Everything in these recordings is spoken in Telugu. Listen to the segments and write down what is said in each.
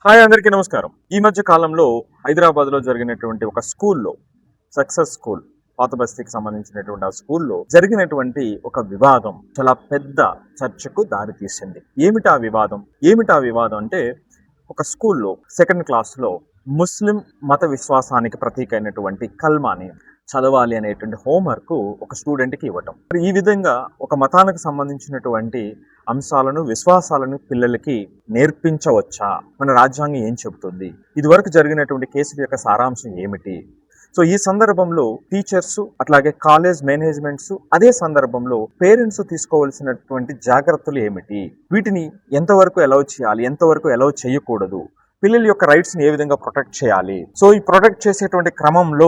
హాయ్, అందరికీ నమస్కారం. ఈ మధ్య కాలంలో హైదరాబాద్లో జరిగినటువంటి ఒక స్కూల్లో, సక్సెస్ స్కూల్, పాత బస్తీకి సంబంధించినటువంటి ఆ స్కూల్లో జరిగినటువంటి ఒక వివాదం చాలా పెద్ద చర్చకు దారితీసింది. ఏమిటా వివాదం అంటే, ఒక స్కూల్లో సెకండ్ క్లాస్లో ముస్లిం మత విశ్వాసానికి ప్రతీక అయినటువంటి కల్మాని చదవాలి అనేటువంటి హోంవర్క్ ఒక స్టూడెంట్కి ఇవ్వటం. ఈ విధంగా ఒక మతానికి సంబంధించినటువంటి అంశాలను, విశ్వాసాలను పిల్లలకి నేర్పించవచ్చా? మన రాజ్యాంగం ఏం చెబుతుంది? ఇదివరకు జరిగినటువంటి కేసుల యొక్క సారాంశం ఏమిటి? సో ఈ సందర్భంలో టీచర్స్, అట్లాగే కాలేజ్ మేనేజ్మెంట్స్, అదే సందర్భంలో పేరెంట్స్ తీసుకోవాల్సినటువంటి జాగ్రత్తలు ఏమిటి? వీటిని ఎంతవరకు అలౌ చేయాలి, ఎంతవరకు అలౌ చేయకూడదు? పిల్లల యొక్క రైట్స్ ని ఏ విధంగా ప్రొటెక్ట్ చేయాలి? సో ఈ ప్రొటెక్ట్ చేసేటువంటి క్రమంలో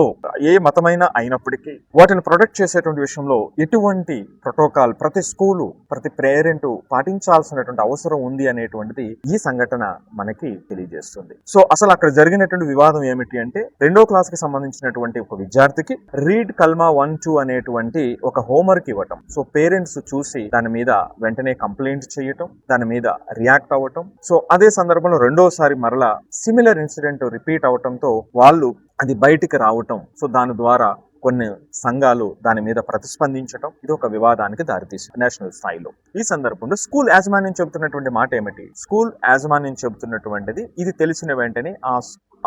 ఏ మతమైనా అయినప్పటికీ వాటిని ప్రొటెక్ట్ చేసేటువంటి విషయంలో ఎటువంటి ప్రోటోకాల్ ప్రతి స్కూలు, ప్రతి పేరెంట్ పాటించాల్సినటువంటి అవసరం ఉంది అనేటువంటిది ఈ సంఘటన మనకి తెలియజేస్తుంది. సో అసలు అక్కడ జరిగినటువంటి వివాదం ఏమిటి అంటే, 2వ క్లాస్ కి సంబంధించినటువంటి ఒక విద్యార్థికి రీడ్ కల్మా 1-2 అనేటువంటి ఒక హోంవర్క్ ఇవ్వటం. సో పేరెంట్స్ చూసి దాని మీద వెంటనే కంప్లైంట్ చేయటం, దాని మీద రియాక్ట్ అవ్వటం. సో అదే సందర్భంలో రెండోసారి మరలా సిమిలర్ ఇన్సిడెంట్ రిపీట్ అవటంతో వాళ్ళు అది బయటికి రావటం. సో దాని ద్వారా కొన్ని సంఘాలు దాని మీద ప్రతిస్పందించడం, ఇది ఒక వివాదానికి దారితీసింది నేషనల్ స్థాయిలో. ఈ సందర్భంలో స్కూల్ యాజమాన్యం చెబుతున్నటువంటి మాట ఏమిటి? స్కూల్ యాజమాన్యం చెబుతున్నటువంటిది, ఇది తెలిసిన వెంటనే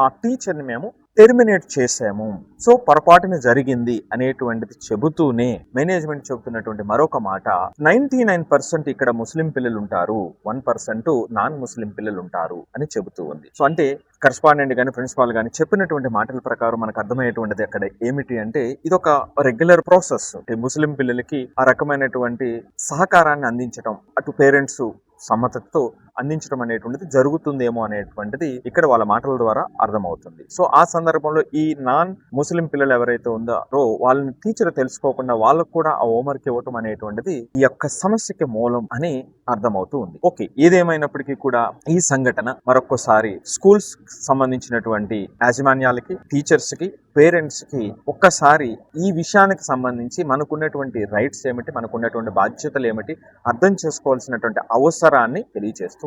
ఆ టీచర్ని మేము టెర్మినేట్ చేసాము, సో పొరపాటున జరిగింది అనేటువంటిది చెబుతూనే మేనేజ్మెంట్ చెబుతున్నటువంటి మరొక మాట, 99% ఇక్కడ ముస్లిం పిల్లలు ఉంటారు, 1% నాన్ ముస్లిం పిల్లలు ఉంటారు అని చెబుతూ ఉంది. సో అంటే కరెస్పాండెంట్ కానీ ప్రిన్సిపాల్ కానీ చెప్పినటువంటి మాటల ప్రకారం మనకు అర్థమయ్యేటువంటిది అక్కడ ఏమిటి అంటే, ఇది ఒక రెగ్యులర్ ప్రాసెస్. ముస్లిం పిల్లలకి ఆ రకమైనటువంటి సహకారాన్ని అందించడం, అటు పేరెంట్స్ సమ్మతతో అందించడం అనేటువంటిది జరుగుతుందేమో అనేటువంటిది ఇక్కడ వాళ్ళ మాటల ద్వారా అర్థమవుతుంది. సో ఆ సందర్భంలో ఈ నాన్ ముస్లిం పిల్లలు ఎవరైతే ఉందారో వాళ్ళని టీచర్ తెలుసుకోకుండా వాళ్ళకు కూడా ఆ హోంవర్క్ ఇవ్వటం అనేటువంటిది ఈ యొక్క సమస్యకి మూలం అని అర్థమవుతూ ఉంది. ఓకే, ఏదేమైనప్పటికీ కూడా ఈ సంఘటన మరొకసారి స్కూల్స్ సంబంధించినటువంటి యాజమాన్యాలకి, టీచర్స్ కి, పేరెంట్స్ కి ఒక్కసారి ఈ విషయానికి సంబంధించి మనకున్నటువంటి రైట్స్ ఏమిటి, మనకున్నటువంటి బాధ్యతలు ఏమిటి అర్థం చేసుకోవాల్సినటువంటి అవసరాన్ని తెలియజేస్తుంది.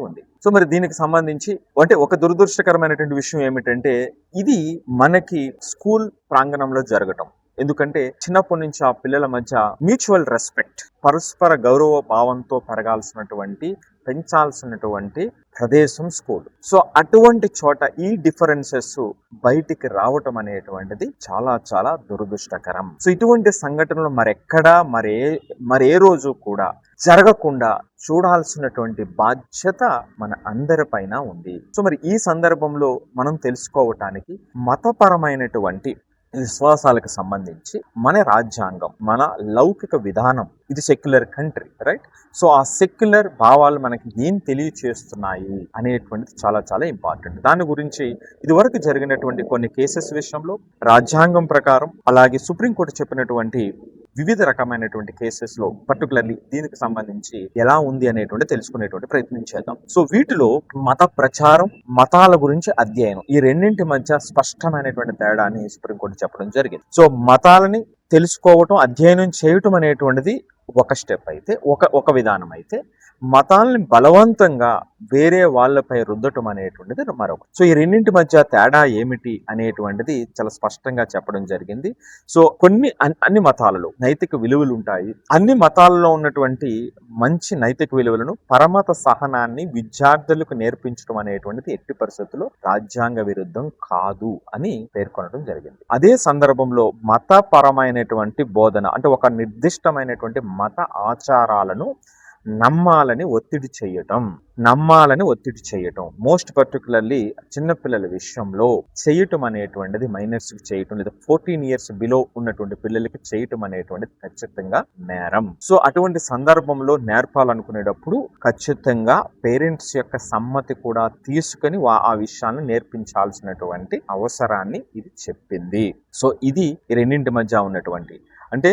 సో మరి దీనికి సంబంధించి అంటే ఒక దురదృష్టకరమైనటువంటి విషయం ఏమిటంటే, ఇది మనకి స్కూల్ ప్రాంగణంలో జరగటం. ఎందుకంటే చిన్నప్పటి నుంచి ఆ పిల్లల మధ్య మ్యూచువల్ రెస్పెక్ట్, పరస్పర గౌరవ భావంతో పెంచాల్సినటువంటి ప్రదేశం స్కూల్. సో అటువంటి చోట ఈ డిఫరెన్సెస్ బయటికి రావటం అనేటువంటిది చాలా చాలా దురదృష్టకరం. సో ఇటువంటి సంఘటనలు మరే రోజు కూడా జరగకుండా చూడాల్సినటువంటి బాధ్యత మన అందరిపైన ఉంది. సో మరి ఈ సందర్భంలో మనం తెలుసుకోవటానికి మతపరమైనటువంటి విశ్వాసాలకు సంబంధించి మన రాజ్యాంగం, మన లౌకిక విధానం, ఇది సెక్యులర్ కంట్రీ, రైట్? సో ఆ సెక్యులర్ భావాలు మనకి ఏం తెలియచేస్తున్నాయి అనేటువంటిది చాలా చాలా ఇంపార్టెంట్. దాని గురించి ఇదివరకు జరిగినటువంటి కొన్ని కేసెస్ విషయంలో రాజ్యాంగం ప్రకారం, అలాగే సుప్రీంకోర్టు చెప్పినటువంటి వివిధ రకమైనటువంటి కేసెస్ లో పర్టికులర్లీ దీనికి సంబంధించి ఎలా ఉంది అనేటువంటి తెలుసుకునేటువంటి ప్రయత్నం చేద్దాం. సో వీటిలో మత ప్రచారం, మతాల గురించి అధ్యయనం, ఈ రెండింటి మధ్య స్పష్టమైనటువంటి తేడాని సుప్రీంకోర్టు చెప్పడం జరిగింది. సో మతాలని తెలుసుకోవటం, అధ్యయనం చేయటం అనేటువంటిది ఒక స్టెప్ అయితే, ఒక విధానం అయితే, మతాలని బలవంతంగా వేరే వాళ్ళపై రుద్దటం అనేటువంటిది మరొక. సో ఈ రెండింటి మధ్య తేడా ఏమిటి అనేటువంటిది చాలా స్పష్టంగా చెప్పడం జరిగింది. సో అన్ని మతాలలో నైతిక విలువలు ఉంటాయి. అన్ని మతాలలో ఉన్నటువంటి మంచి నైతిక విలువలను, పరమత సహనాన్ని విద్యార్థులకు నేర్పించడం అనేటువంటిది ఎట్టి పరిస్థితుల్లో రాజ్యాంగ విరుద్ధం కాదు అని పేర్కొనడం జరిగింది. అదే సందర్భంలో మతపరమైనటువంటి బోధన అంటే ఒక నిర్దిష్టమైనటువంటి మత ఆచారాలను నమ్మాలని ఒత్తిడి చేయటం, మోస్ట్ పర్టికులర్లీ చిన్నపిల్లల విషయంలో చేయటం అనేటువంటిది మైనర్స్కి చేయటం, లేదా 14 years బిలో ఉన్నటువంటి పిల్లలకి చేయటం అనేటువంటిది ఖచ్చితంగా నేరం. సో అటువంటి సందర్భంలో నేర్పాలనుకునేటప్పుడు ఖచ్చితంగా పేరెంట్స్ యొక్క సమ్మతి కూడా తీసుకుని ఆ విషయాన్ని నేర్పించాల్సినటువంటి అవసరాన్ని ఇది చెప్పింది. సో ఇది రెండింటి మధ్య ఉన్నటువంటి అంటే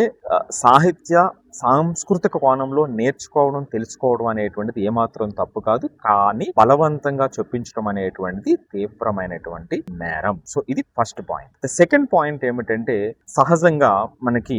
సాహిత్య సాంస్కృతిక కోణంలో నేర్చుకోవడం, తెలుసుకోవడం అనేటువంటిది ఏమాత్రం తప్పు కాదు. కానీ బలవంతంగా చొప్పించడం అనేటువంటిది తీవ్రమైనటువంటి నేరం. సో ఇది first point. The second point ఏమిటంటే, సహజంగా మనకి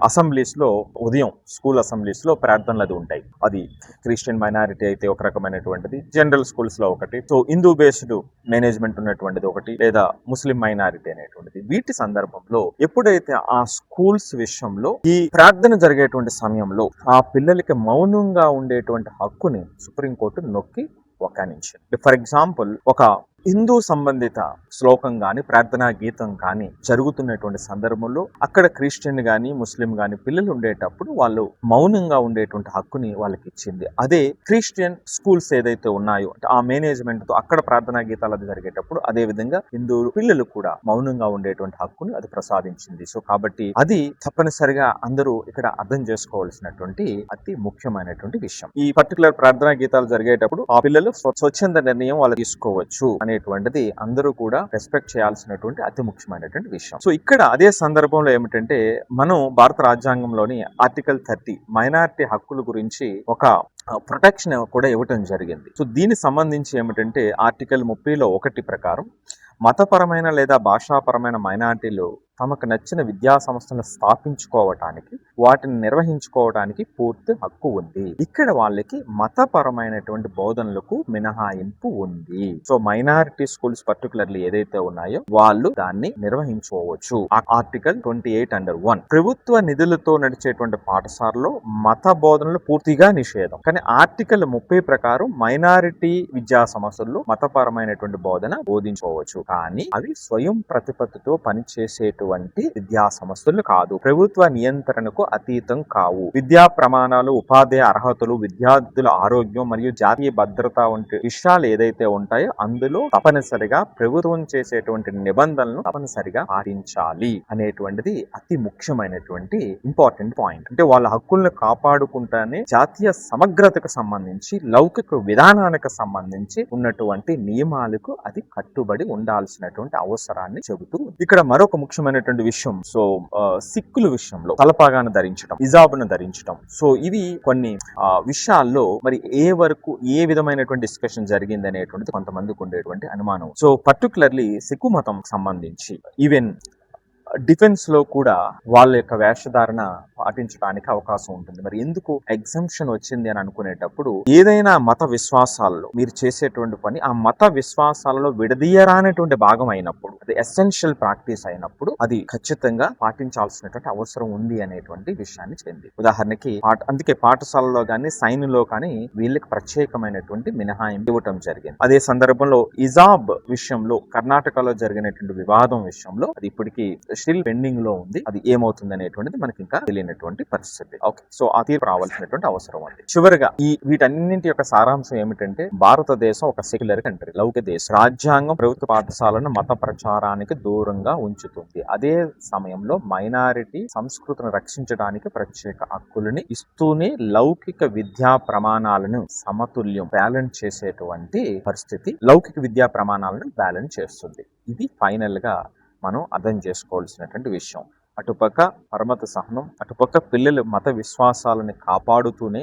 అసెంబ్లీస్ లో ఉదయం స్కూల్ అసెంబ్లీస్ లో ప్రార్థనలు అది ఉంటాయి. అది క్రిస్టియన్ మైనారిటీ అయితే ఒక రకమైనటువంటిది, జనరల్ స్కూల్స్ లో ఒకటి, సో హిందూ బేస్డ్ మేనేజ్మెంట్ ఉన్నటువంటిది ఒకటి, లేదా ముస్లిం మైనారిటీ అనేటువంటిది. వీటి సందర్భంలో ఎప్పుడైతే ఆ స్కూల్స్ విషయంలో ఈ ప్రార్థన జరిగేటువంటి సమయంలో ఆ పిల్లలకి మౌనంగా ఉండేటువంటి హక్కుని సుప్రీంకోర్టు నొక్కి వక్కానించింది. ఫర్ ఎగ్జాంపుల్, ఒక హిందూ సంబంధిత శ్లోకం గాని, ప్రార్థనా గీతం కానీ జరుగుతున్నటువంటి సందర్భంలో అక్కడ క్రిస్టియన్ గాని, ముస్లిం గాని పిల్లలు ఉండేటప్పుడు వాళ్ళు మౌనంగా ఉండేటువంటి హక్కుని వాళ్ళకి ఇచ్చింది. అదే క్రిస్టియన్ స్కూల్స్ ఏదైతే ఉన్నాయో ఆ మేనేజ్మెంట్ తో అక్కడ ప్రార్థనా గీతాలు అది జరిగేటప్పుడు అదే విధంగా హిందూ పిల్లలు కూడా మౌనంగా ఉండేటువంటి హక్కుని అది ప్రసాదించింది. సో కాబట్టి అది తప్పనిసరిగా అందరూ ఇక్కడ అర్థం చేసుకోవాల్సినటువంటి అతి ముఖ్యమైనటువంటి విషయం. ఈ పర్టికులర్ ప్రార్థనా గీతాలు జరిగేటప్పుడు ఆ పిల్లలు స్వచ్ఛంద నిర్ణయం వాళ్ళు తీసుకోవచ్చు అనేటువంటిది అందరూ కూడా రెస్పెక్ట్ చేయాల్సినటువంటి అతి ముఖ్యమైనటువంటి విషయం. సో ఇక్కడ అదే సందర్భంలో ఏమిటంటే, మనం భారత రాజ్యాంగంలోని ఆర్టికల్ 30 మైనారిటీ హక్కుల గురించి ఒక ప్రొటెక్షన్ కూడా ఇవ్వటం జరిగింది. సో దీనికి సంబంధించి ఏమిటంటే, ఆర్టికల్ 30లో 1 ప్రకారం మతపరమైన లేదా భాషాపరమైన మైనారిటీలు తమకు నచ్చిన విద్యా సంస్థలను స్థాపించుకోవటానికి, వాటిని నిర్వహించుకోవడానికి పూర్తి హక్కు ఉంది. ఇక్కడ వాళ్ళకి మతపరమైనటువంటి బోధనలకు మినహాయింపు ఉంది. సో మైనారిటీ స్కూల్స్ పర్టికులర్లీ ఏదైతే ఉన్నాయో వాళ్ళు దాన్ని నిర్వహించుకోవచ్చు. ఆర్టికల్ 28(1) ప్రభుత్వ నిధులతో నడిచేటువంటి పాఠశాలలో మత బోధనలు పూర్తిగా నిషేధం. కానీ ఆర్టికల్ 30 ప్రకారం మైనారిటీ విద్యా సంస్థల్లో మతపరమైనటువంటి బోధన బోధించుకోవచ్చు. కానీ అవి స్వయం ప్రతిపత్తితో పనిచేసేటువంటి విద్యా సంస్థలు కాదు, ప్రభుత్వ నియంత్రణకు అతీతం కావు. విద్యా ప్రమాణాలు, ఉపాధ్యాయ అర్హతలు, విద్యార్థుల ఆరోగ్యం మరియు జాతీయ భద్రత వంటి విషయాలు ఏదైతే ఉంటాయో అందులో తప్పనిసరిగా ప్రభుత్వం చేసేటువంటి నిబంధనలను తప్పనిసరిగా పాటించాలి అనేటువంటిది అతి ముఖ్యమైనటువంటి ఇంపార్టెంట్ పాయింట్. అంటే వాళ్ళ హక్కులను కాపాడుకుంటానే జాతీయ సమగ్రతకు సంబంధించి, లౌకిక విధానానికి సంబంధించి ఉన్నటువంటి నియమాలకు అది కట్టుబడి ఉండాల్సినటువంటి అవసరాన్ని చెబుతూ ఇక్కడ మరొక ముఖ్యమైనటువంటి విషయం. సో సిక్కుల విషయంలో తలపాగాను ధరించడం, హిజాబును ధరించడం, సో ఇవి కొన్ని విషయాల్లో మరి ఏ విధమైనటువంటి డిస్కషన్ జరిగింది అనేటువంటిది కొంతమందికి ఉండేటువంటి అనుమానం. సో పర్టికులర్లీ సిక్కు మతం సంబంధించి ఈవెన్ డిఫెన్స్ లో కూడా వాళ్ళ యొక్క వేషధారణ పాటించడానికి అవకాశం ఉంటుంది. మరి ఎందుకు ఎగ్జంప్షన్ వచ్చింది అని అనుకునేటప్పుడు, ఏదైనా మత విశ్వాసాల్లో మీరు చేసేటువంటి పని ఆ మత విశ్వాసాలలో విడదీయరానటువంటి భాగం అయినప్పుడు, అది ఎసెన్షియల్ ప్రాక్టీస్ అయినప్పుడు అది ఖచ్చితంగా పాటించాల్సినటువంటి అవసరం ఉంది అనేటువంటి విషయాన్ని చెంది. ఉదాహరణకి అందుకే పాఠశాలలో కానీ సైన్యంలో కానీ వీళ్ళకి ప్రత్యేకమైనటువంటి మినహాయింపు ఇవ్వటం జరిగింది. అదే సందర్భంలో హిజాబ్ విషయంలో కర్ణాటకలో జరిగినటువంటి వివాదం విషయంలో అది ఇప్పటికీ స్టిల్ పెండింగ్ లో ఉంది. అది ఏమవుతుంది అనేటువంటిది మనకి ఇంకా తెలియనటువంటి పరిస్థితి. ఓకే, సో ఆ తీర్పు రావాల్సినటువంటి అవసరం ఉంది. చివరిగా వీటన్నింటి యొక్క సారాంశం ఏమిటంటే, భారతదేశం ఒక సెక్యులర్ కంట్రీ, లౌకిక దేశం. రాజ్యాంగం ప్రభుత్వ పాఠశాలను మత ప్రచారానికి దూరంగా ఉంచుతుంది. అదే సమయంలో మైనారిటీ సంస్కృతిని రక్షించడానికి ప్రత్యేక హక్కులని ఇస్తూనే లౌకిక విద్యా ప్రమాణాలను సమతుల్యం బ్యాలెన్స్ చేసేటువంటి పరిస్థితి లౌకిక విద్యా ప్రమాణాలను బ్యాలెన్స్ చేస్తుంది. ఇది ఫైనల్ గా మనం అర్థం చేసుకోవాల్సినటువంటి విషయం. అటుపక్క పరమత సహనం, అటుపక్క పిల్లలు మత విశ్వాసాలను కాపాడుతూనే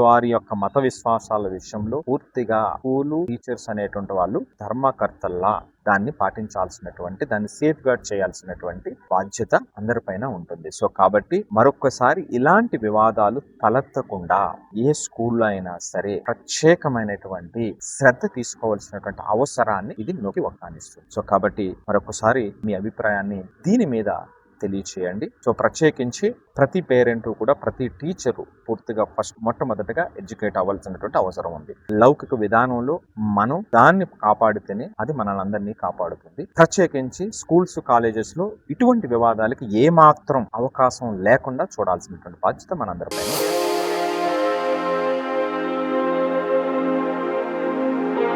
వారి యొక్క మత విశ్వాసాల విషయంలో పూర్తిగా స్కూలు టీచర్స్ అనేటువంటి వాళ్ళు ధర్మకర్తల్లా దాన్ని పాటించాల్సినటువంటి, దాన్ని సేఫ్ గార్డ్ చేయాల్సినటువంటి బాధ్యత అందరిపైన ఉంటుంది. సో కాబట్టి మరొకసారి ఇలాంటి వివాదాలు తలెత్తకుండా ఏ స్కూల్లో అయినా సరే ప్రత్యేకమైనటువంటి శ్రద్ధ తీసుకోవాల్సినటువంటి అవసరాన్ని ఇది నొక్కి వక్కానిస్తుంది. సో కాబట్టి మరొకసారి మీ అభిప్రాయాన్ని దీని మీద తెలియచేయండి. సో ప్రత్యేకించి ప్రతి పేరెంట్ కూడా, ప్రతి టీచరు పూర్తిగా మొట్టమొదటిగా ఎడ్యుకేట్ అవ్వాల్సినటువంటి అవసరం ఉంది. లౌకిక విధానంలో మనం దాన్ని కాపాడితేనే అది మనల్ని కాపాడుతుంది. ప్రత్యేకించి స్కూల్స్, కాలేజెస్ లో ఇటువంటి వివాదాలకి ఏమాత్రం అవకాశం లేకుండా చూడాల్సినటువంటి బాధ్యత మనందరిపైన.